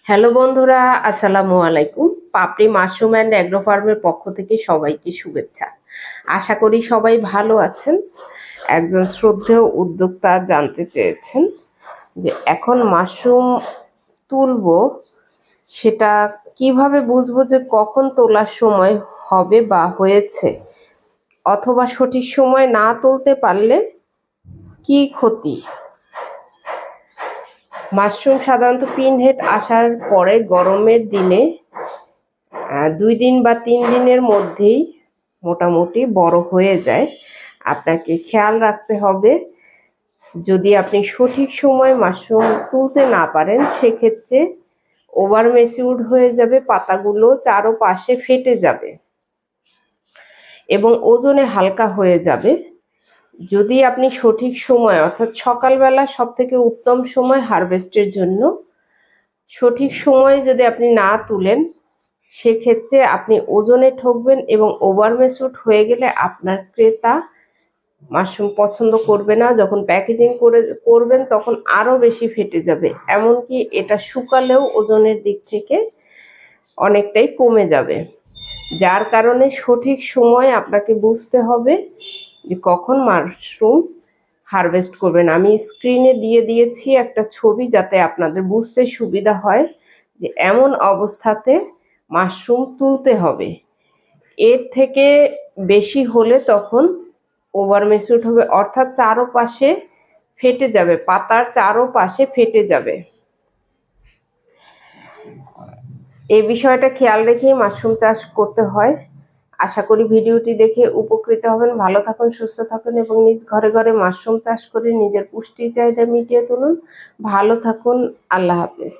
Hello বন্ধুরা, আসসালামু আলাইকুম। পাপড়ি মাশরুম অ্যান্ড অ্যাগ্রো ফার্মের পক্ষ থেকে সবাইকে শুভেচ্ছা। আশা করি সবাই ভালো আছেন। একজন শ্রদ্ধেয় উদ্যোক্তা জানতে চেয়েছেন যে এখন মাশরুম তুলবো, সেটা কিভাবে বুঝবো যে কখন তোলার সময় হবে বা হয়েছে, অথবা সঠিক সময় না তুলতে পারলে কি ক্ষতি। মাশরুম সাধারণত পিনহেড আসার পরে গরমের দিনে 2 দিন বা 3 দিনের মধ্যেই মোটামুটি বড় হয়ে যায়। আপনাকে খেয়াল রাখতে হবে, যদি আপনি সঠিক সময় মাশরুম তুলতে না পারেন সেক্ষেত্রে ওভার ম্যাচিউরড হয়ে যাবে, পাতাগুলো চারোপাশে ফেটে যাবে এবং ওজনে হালকা হয়ে যাবে। যদি আপনি সঠিক সময় অর্থাৎ সকালবেলা সবথেকে উত্তম সময় হারভেস্টের জন্য, সঠিক সময়ে যদি আপনি না তুলেন সেক্ষেত্রে আপনি ওজনে ঠকবেন এবং ওভার ম্যাচিউরড হয়ে গেলে আপনার ক্রেতা মাশরুম পছন্দ করবে না। যখন প্যাকেজিং করবেন তখন আরও বেশি ফেটে যাবে, এমনকি এটা শুকালেও ওজনের দিক থেকে অনেকটাই কমে যাবে। যার কারণে সঠিক সময় আপনাকে বুঝতে হবে যে কখন মাশরুম হারভেস্ট করবেন। আমি স্ক্রিনে দিয়ে দিয়েছি একটা ছবি যাতে আপনাদের বুঝতে সুবিধা হয় যে এমন অবস্থাতে মাশরুম তুলতে হবে। এর থেকে বেশি হলে তখন ওভার ম্যাচিউরড হবে, অর্থাৎ চারোপাশে ফেটে যাবে, পাতার চারোপাশে ফেটে যাবে। এই বিষয়টা খেয়াল রেখেই মাশরুম চাষ করতে হয়। আশা করি ভিডিওটি দেখে উপকৃত হবেন। ভালো থাকুন, সুস্থ থাকুন এবং নিজ ঘরে ঘরে মাশরুম চাষ করে নিজের পুষ্টির চাহিদা মিটিয়ে তুলুন। ভালো থাকুন, আল্লাহ হাফেজ।